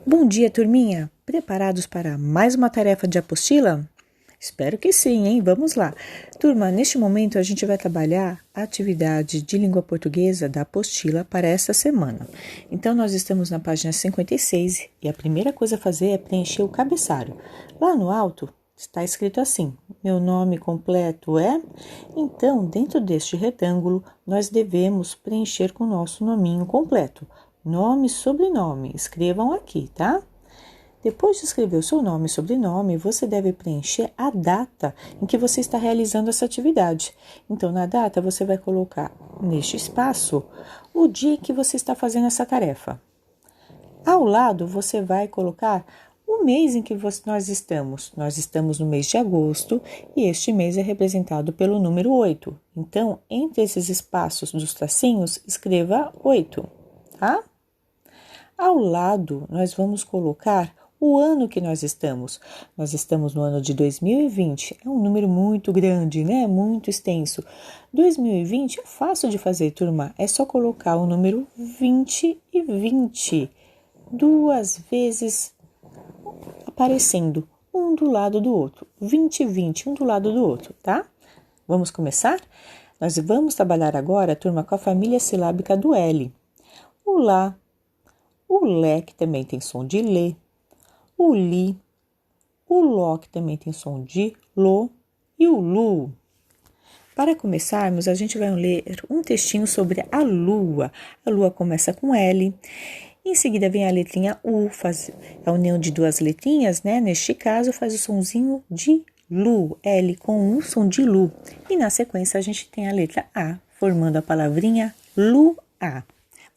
Bom dia, turminha! Preparados para mais uma tarefa de apostila? Espero que sim, hein? Vamos lá. Turma, neste momento a gente vai trabalhar a atividade de língua portuguesa da apostila para esta semana. Então, nós estamos na página 56 e a primeira coisa a fazer é preencher o cabeçalho. Lá no alto está escrito assim: meu nome completo é... Então, dentro deste retângulo, nós devemos preencher com o nosso nominho completo. Nome e sobrenome, escrevam aqui, tá? Depois de escrever o seu nome e sobrenome, você deve preencher a data em que você está realizando essa atividade. Então, na data, você vai colocar neste espaço o dia em que você está fazendo essa tarefa. Ao lado, você vai colocar o mês em que nós estamos. Nós estamos no mês de agosto e este mês é representado pelo número 8. Então, entre esses espaços dos tracinhos, escreva 8, tá? Ao lado, nós vamos colocar o ano que nós estamos. Nós estamos no ano de 2020. É um número muito grande, né? Muito extenso. 2020 é fácil de fazer, turma. É só colocar o número 20 e 20. Duas vezes aparecendo, um do lado do outro. 20 e 20, um do lado do outro, tá? Vamos começar? Nós vamos trabalhar agora, turma, com a família silábica do L. O lá, o lé, que também tem som de lê, o li, o ló, que também tem som de lô, e o lu. Para começarmos, a gente vai ler um textinho sobre a lua. A lua começa com L, em seguida vem a letrinha U, faz a união de duas letrinhas, né? Neste caso, faz o sonzinho de lu, L com U, som de lu. E na sequência, a gente tem a letra A, formando a palavrinha lua.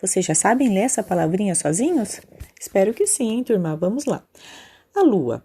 Vocês já sabem ler essa palavrinha sozinhos? Espero que sim, hein, turma? Vamos lá. A Lua.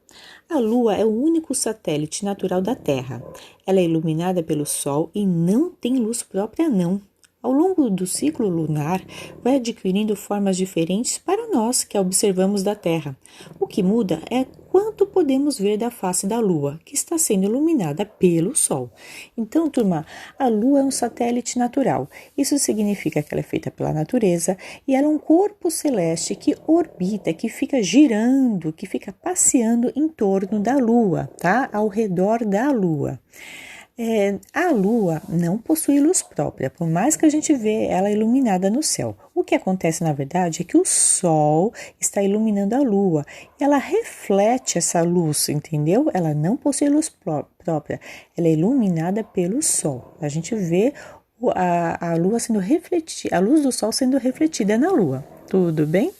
A Lua é o único satélite natural da Terra. Ela é iluminada pelo Sol e não tem luz própria, não. Ao longo do ciclo lunar, vai adquirindo formas diferentes para nós que a observamos da Terra. O que muda é quanto podemos ver da face da Lua, que está sendo iluminada pelo Sol. Então, turma, a Lua é um satélite natural. Isso significa que ela é feita pela natureza e ela é um corpo celeste que orbita, que fica girando, que fica passeando em torno da Lua, tá? Ao redor da Lua. A Lua não possui luz própria, por mais que a gente vê ela iluminada no céu. O que acontece, na verdade, é que o Sol está iluminando a Lua. Ela reflete essa luz, entendeu? Ela não possui luz própria, ela é iluminada pelo Sol. A gente vê a Lua sendo refletida, a luz do Sol sendo refletida na Lua. Tudo bem?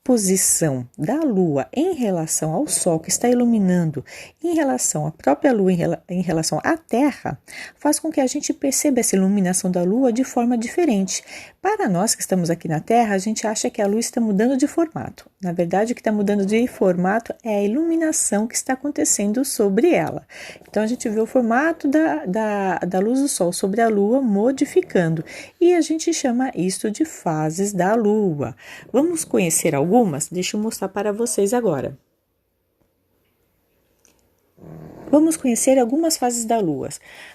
Posição da Lua em relação ao Sol que está iluminando, em relação à própria Lua, em relação à Terra, faz com que a gente perceba essa iluminação da Lua de forma diferente. Para nós que estamos aqui na Terra, a gente acha que a Lua está mudando de formato. Na verdade, o que está mudando de formato é a iluminação que está acontecendo sobre ela. Então, a gente vê o formato da luz do Sol sobre a Lua modificando. E a gente chama isso de fases da Lua. Vamos conhecer algumas? Deixa eu mostrar para vocês agora. Vamos conhecer algumas fases da Lua.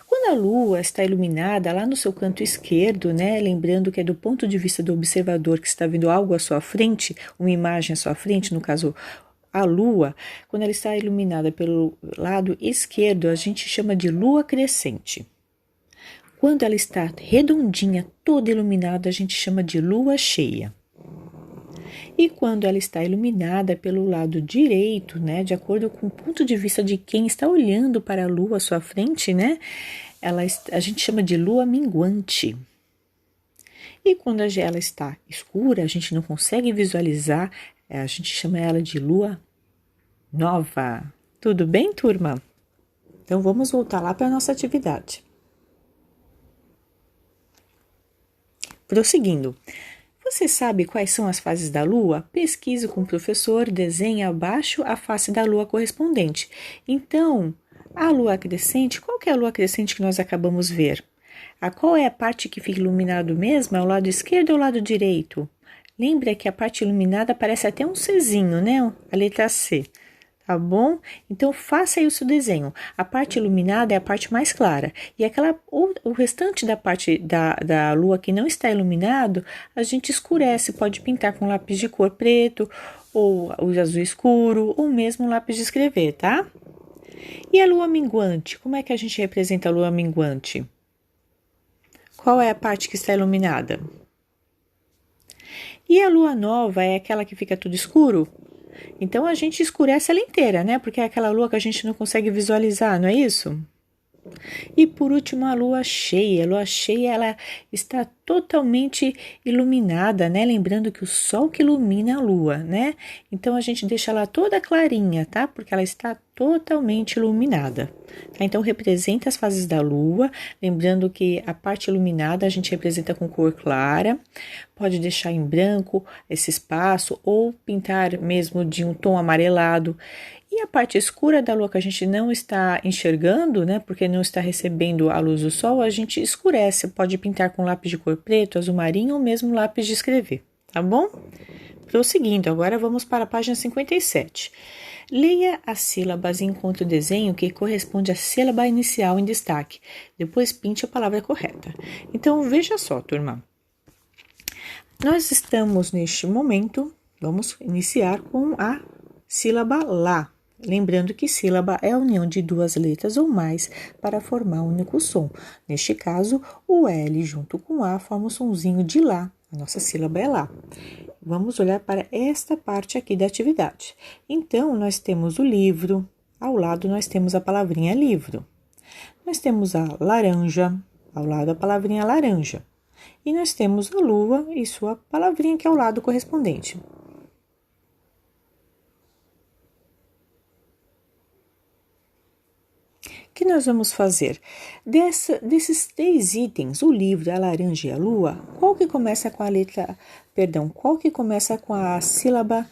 Quando a Lua está iluminada lá no seu canto esquerdo, né, lembrando que é do ponto de vista do observador que está vendo algo à sua frente, uma imagem à sua frente, no caso a Lua, quando ela está iluminada pelo lado esquerdo, a gente chama de Lua crescente. Quando ela está redondinha, toda iluminada, a gente chama de Lua cheia. E quando ela está iluminada pelo lado direito, né, de acordo com o ponto de vista de quem está olhando para a Lua à sua frente, né, a gente chama de lua minguante. E quando ela está escura, a gente não consegue visualizar, a gente chama ela de lua nova. Tudo bem, turma? Então, vamos voltar lá para a nossa atividade. Prosseguindo. Você sabe quais são as fases da Lua? Pesquise com o professor, desenhe abaixo a face da Lua correspondente. Então, a Lua crescente, qual que é a Lua crescente que nós acabamos de ver? Qual é a parte que fica iluminado mesmo? É o lado esquerdo ou o lado direito? Lembra que a parte iluminada parece até um Czinho, né? A letra C. Tá bom? Então, faça aí o seu desenho. A parte iluminada é a parte mais clara. E o restante da parte da lua que não está iluminado, a gente escurece. Pode pintar com lápis de cor preto, ou o azul escuro, ou mesmo lápis de escrever, tá? E a lua minguante? Como é que a gente representa a lua minguante? Qual é a parte que está iluminada? E a lua nova é aquela que fica tudo escuro? Então, a gente escurece ela inteira, né? Porque é aquela lua que a gente não consegue visualizar, não é isso? E por último, a lua cheia. A lua cheia, ela está totalmente iluminada, né? Lembrando que o sol que ilumina a lua, né? Então, a gente deixa ela toda clarinha, tá? Porque ela está totalmente iluminada. Tá? Então, representa as fases da lua. Lembrando que a parte iluminada a gente representa com cor clara. Pode deixar em branco esse espaço ou pintar mesmo de um tom amarelado. E a parte escura da lua que a gente não está enxergando, né, porque não está recebendo a luz do sol, a gente escurece. Pode pintar com lápis de cor preto, azul marinho ou mesmo lápis de escrever, tá bom? Prosseguindo, agora vamos para a página 57. Leia as sílabas e encontre o desenho que corresponde à sílaba inicial em destaque. Depois pinte a palavra correta. Então, veja só, turma. Nós estamos neste momento, vamos iniciar com a sílaba Lá. Lembrando que sílaba é a união de duas letras ou mais para formar um único som. Neste caso, o L junto com A forma o sonzinho de Lá. A nossa sílaba é Lá. Vamos olhar para esta parte aqui da atividade. Então, nós temos o livro, ao lado nós temos a palavrinha livro. Nós temos a laranja, ao lado a palavrinha laranja. E nós temos a lua e sua palavrinha que é ao lado correspondente. O que nós vamos fazer? Desses 3 itens, o livro, a laranja e a lua, qual que começa com a letra, qual que começa com a sílaba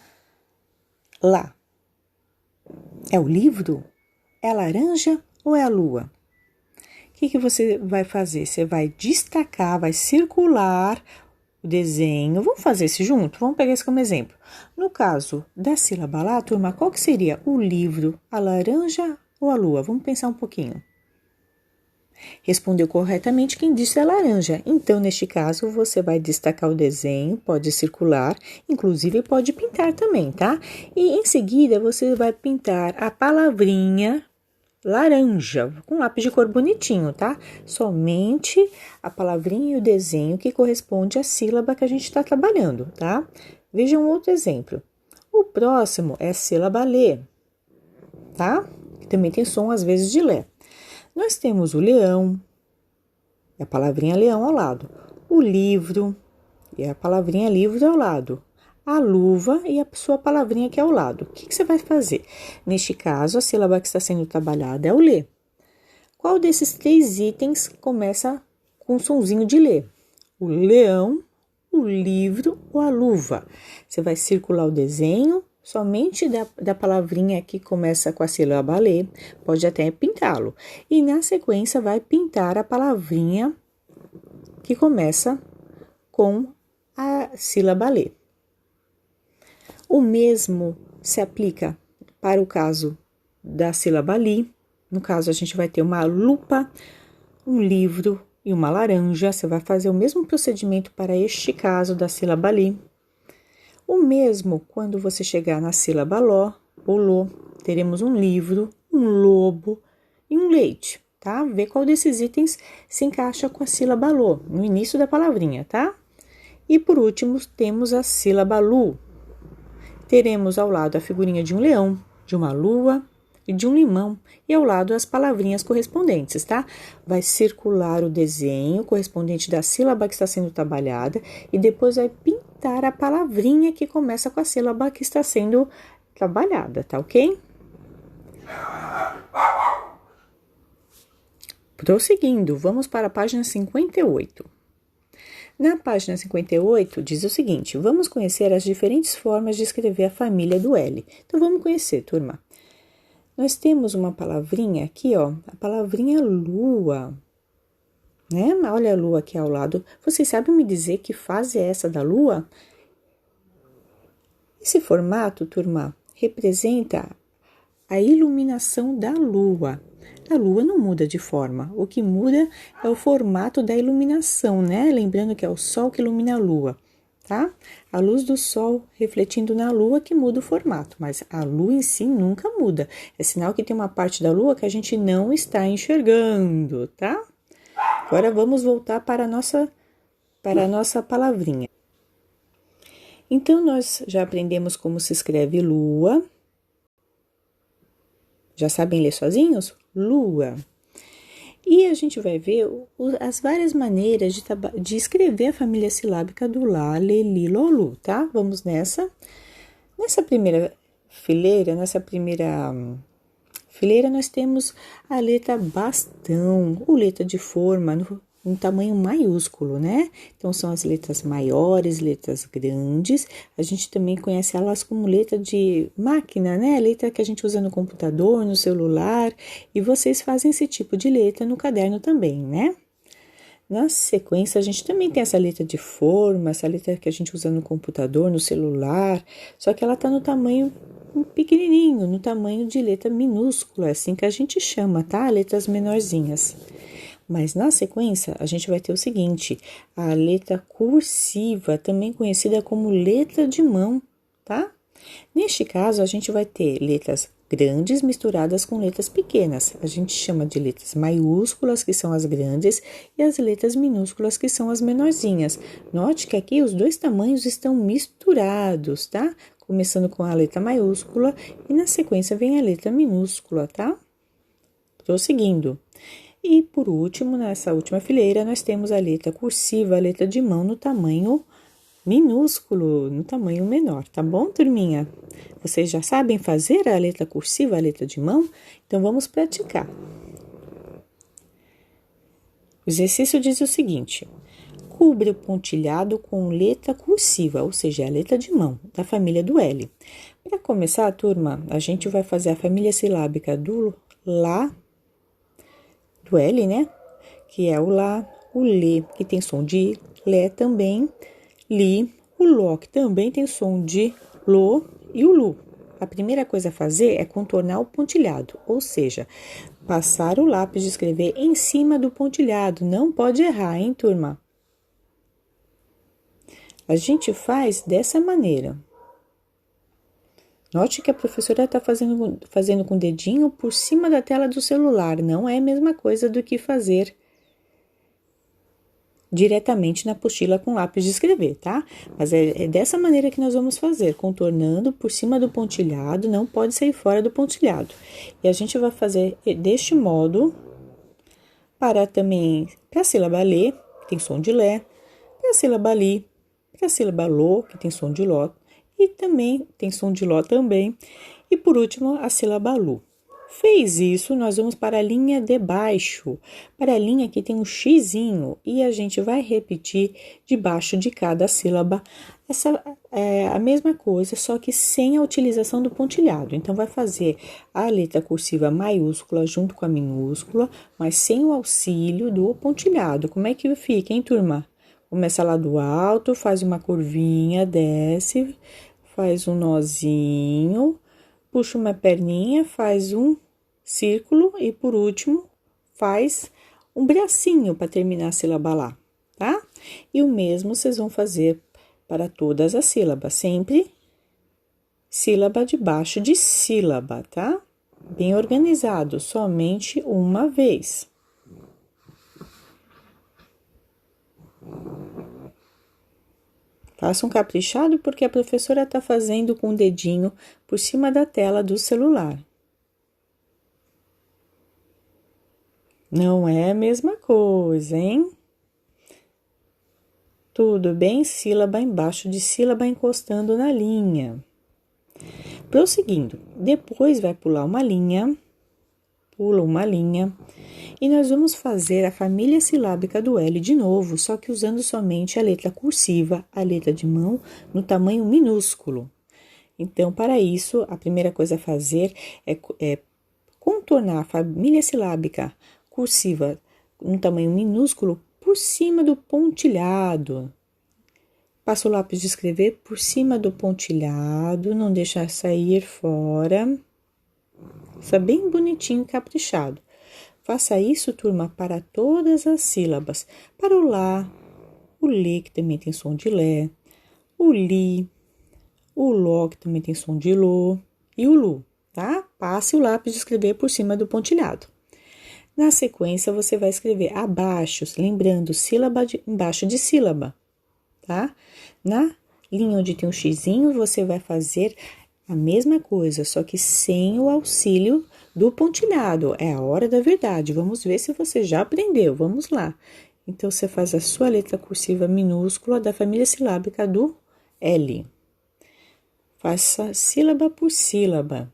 Lá? É o livro? É a laranja ou é a lua? O que você vai fazer? Você vai destacar, vai circular o desenho. Vamos fazer isso junto? Vamos pegar isso como exemplo. No caso da sílaba Lá, turma, qual que seria o livro, a laranja ou a lua? Vamos pensar um pouquinho. Respondeu corretamente quem disse a laranja. Então, neste caso, você vai destacar o desenho, pode circular, inclusive pode pintar também, tá? E em seguida, você vai pintar a palavrinha laranja, com lápis de cor bonitinho, tá? Somente a palavrinha e o desenho que corresponde à sílaba que a gente está trabalhando, tá? Veja um outro exemplo. O próximo é a sílaba Lê, tá? Que também tem som, às vezes, de Lé. Nós temos o leão, e a palavrinha leão ao lado. O livro, e a palavrinha livro ao lado. A luva e a sua palavrinha aqui ao lado. O que você vai fazer? Neste caso, a sílaba que está sendo trabalhada é o Lê. Qual desses 3 itens começa com um sonzinho de Lê? O leão, o livro ou a luva? Você vai circular o desenho somente da palavrinha que começa com a sílaba Lê, pode até pintá-lo. E na sequência vai pintar a palavrinha que começa com a sílaba Lê. O mesmo se aplica para o caso da sílaba Li. No caso, a gente vai ter uma lupa, um livro e uma laranja. Você vai fazer o mesmo procedimento para este caso da sílaba Li. O mesmo quando você chegar na sílaba Ló ou Lô, teremos um livro, um lobo e um leite, tá? Vê qual desses itens se encaixa com a sílaba Lô, no início da palavrinha, tá? E por último, temos a sílaba Lu. Teremos ao lado a figurinha de um leão, de uma lua e de um limão, e ao lado as palavrinhas correspondentes, tá? Vai circular o desenho correspondente da sílaba que está sendo trabalhada e depois vai pintar a palavrinha que começa com a sílaba que está sendo trabalhada, tá ok? Prosseguindo, vamos para a página 58. Na página 58, diz o seguinte: vamos conhecer as diferentes formas de escrever a família do L. Então, vamos conhecer, turma. Nós temos uma palavrinha aqui, ó, a palavrinha lua, né? Olha a lua aqui ao lado. Vocês sabem me dizer que fase é essa da lua? Esse formato, turma, representa a iluminação da lua. A lua não muda de forma, o que muda é o formato da iluminação, né? Lembrando que é o sol que ilumina a lua, tá? A luz do sol refletindo na lua que muda o formato, mas a lua em si nunca muda. É sinal que tem uma parte da lua que a gente não está enxergando, tá? Agora vamos voltar para a nossa palavrinha. Então, nós já aprendemos como se escreve lua. Já sabem ler sozinhos? Lua. E a gente vai ver as várias maneiras de escrever a família silábica do Lá, Lê, Li, Lolu, tá? Vamos nessa. Nessa primeira fileira, nós temos a letra bastão, ou letra de forma, um tamanho maiúsculo, né? Então, são as letras maiores, letras grandes. A gente também conhece elas como letra de máquina, né? Letra que a gente usa no computador, no celular. E vocês fazem esse tipo de letra no caderno também, né? Na sequência, a gente também tem essa letra de forma, essa letra que a gente usa no computador, no celular. Só que ela tá no tamanho pequenininho, no tamanho de letra minúscula, é assim que a gente chama, tá? Letras menorzinhas. Mas na sequência, a gente vai ter o seguinte, a letra cursiva, também conhecida como letra de mão, tá? Neste caso, a gente vai ter letras grandes misturadas com letras pequenas. A gente chama de letras maiúsculas, que são as grandes, e as letras minúsculas, que são as menorzinhas. Note que aqui os dois tamanhos estão misturados, tá? Começando com a letra maiúscula e na sequência vem a letra minúscula, tá? Prosseguindo. E por último, nessa última fileira, nós temos a letra cursiva, a letra de mão no tamanho minúsculo, no tamanho menor, tá bom, turminha? Vocês já sabem fazer a letra cursiva, a letra de mão? Então, vamos praticar. O exercício diz o seguinte: cubra o pontilhado com letra cursiva, ou seja, a letra de mão, da família do L. Para começar, turma, a gente vai fazer a família silábica do Lá, do L, né? Que é o Lá, o Lê, que tem som de Lé também, Li, o Ló, que também tem som de Lô, e o Lu. A primeira coisa a fazer é contornar o pontilhado, ou seja, passar o lápis de escrever em cima do pontilhado. Não pode errar, hein, turma? A gente faz dessa maneira. Note que a professora está fazendo com o dedinho por cima da tela do celular. Não é a mesma coisa do que fazer diretamente na apostila com lápis de escrever, tá? Mas é dessa maneira que nós vamos fazer, contornando por cima do pontilhado, não pode sair fora do pontilhado. E a gente vai fazer deste modo para a sílaba Lê, que tem som de Lé, para a sílaba Li, para a sílaba Lô, que tem som de Ló, e também tem som de Ló também. E por último, a sílaba Lu. Fez isso, nós vamos para a linha de baixo, para a linha que tem um xizinho, e a gente vai repetir debaixo de cada sílaba essa é a mesma coisa, só que sem a utilização do pontilhado. Então, vai fazer a letra cursiva maiúscula junto com a minúscula, mas sem o auxílio do pontilhado. Como é que fica, hein, turma? Começa lá do alto, faz uma curvinha, desce, faz um nozinho, puxa uma perninha, faz um círculo e, por último, faz um bracinho para terminar a sílaba lá, tá? E o mesmo vocês vão fazer para todas as sílabas, sempre sílaba debaixo de sílaba, tá? Bem organizado, somente uma vez. Faça um caprichado porque a professora está fazendo com o dedinho por cima da tela do celular. Não é a mesma coisa, hein? Tudo bem, sílaba embaixo de sílaba encostando na linha. Prosseguindo, depois vai pular uma linha, pula uma linha, e nós vamos fazer a família silábica do L de novo, só que usando somente a letra cursiva, a letra de mão, no tamanho minúsculo. Então, para isso, a primeira coisa a fazer é contornar a família silábica cursiva no tamanho minúsculo por cima do pontilhado. Passa o lápis de escrever por cima do pontilhado, não deixa sair fora. Fica bem bonitinho e caprichado. Faça isso, turma, para todas as sílabas. Para o lá, o lê, que também tem som de lé, o li, o ló, que também tem som de lô, e o lu, tá? Passe o lápis de escrever por cima do pontilhado. Na sequência, você vai escrever abaixo, lembrando sílaba embaixo de sílaba, tá? Na linha onde tem um xizinho, você vai fazer a mesma coisa, só que sem o auxílio do pontilhado. É a hora da verdade. Vamos ver se você já aprendeu. Vamos lá. Então, você faz a sua letra cursiva minúscula da família silábica do L. Faça sílaba por sílaba.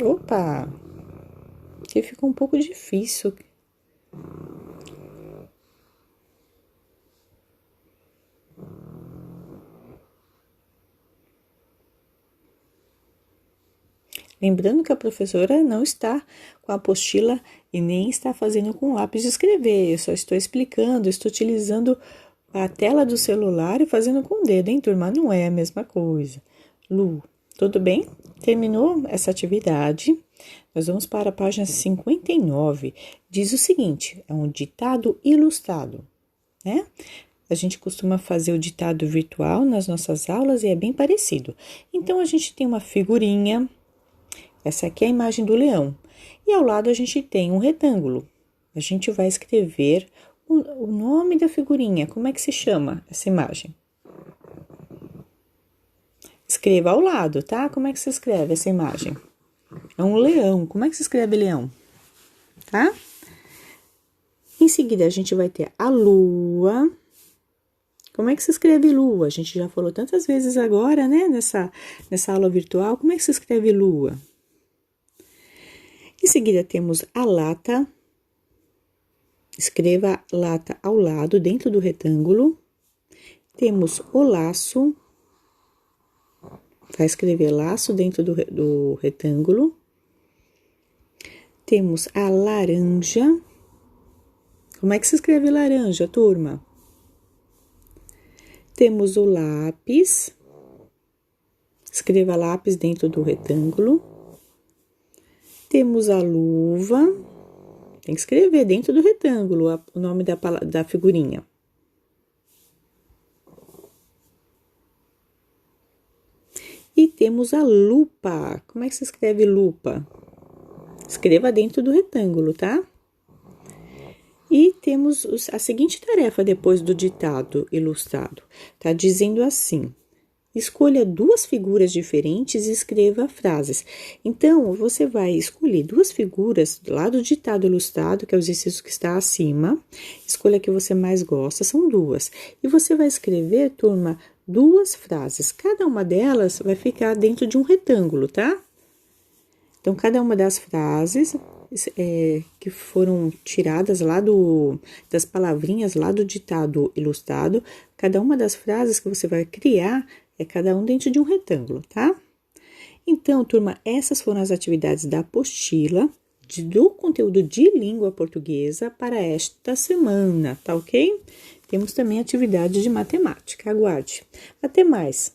Opa! Que ficou um pouco difícil. Lembrando que a professora não está com a apostila e nem está fazendo com lápis de escrever. Eu só estou explicando, estou utilizando a tela do celular e fazendo com o dedo, hein, turma? Não é a mesma coisa. Lu, tudo bem? Terminou essa atividade? Nós vamos para a página 59. Diz o seguinte, é um ditado ilustrado, né? A gente costuma fazer o ditado virtual nas nossas aulas e é bem parecido. Então, a gente tem uma figurinha. Essa aqui é a imagem do leão. E ao lado a gente tem um retângulo. A gente vai escrever o nome da figurinha. Como é que se chama essa imagem? Escreva ao lado, tá? Como é que se escreve essa imagem? É um leão. Como é que se escreve leão? Tá? Em seguida, a gente vai ter a lua. Como é que se escreve lua? A gente já falou tantas vezes agora, né? Nessa aula virtual. Como é que se escreve lua? Em seguida, temos a lata. Escreva lata ao lado, dentro do retângulo. Temos o laço. Vai escrever laço dentro do retângulo. Temos a laranja. Como é que se escreve laranja, turma? Temos o lápis. Escreva lápis dentro do retângulo. Temos a luva. Tem que escrever dentro do retângulo o nome da figurinha. E temos a lupa. Como é que se escreve lupa? Escreva dentro do retângulo, tá? E temos a seguinte tarefa depois do ditado ilustrado. Tá dizendo assim: escolha duas figuras diferentes e escreva frases. Então, você vai escolher duas figuras lá do ditado ilustrado, que é o exercício que está acima. Escolha a que você mais gosta, são duas. E você vai escrever, turma, duas frases. Cada uma delas vai ficar dentro de um retângulo, tá? Então, cada uma das frases que foram tiradas lá das palavrinhas lá do ditado ilustrado, cada uma das frases que você vai criar é cada um dentro de um retângulo, tá? Então, turma, essas foram as atividades da apostila do conteúdo de língua portuguesa para esta semana, tá ok? Temos também atividade de matemática, aguarde. Até mais!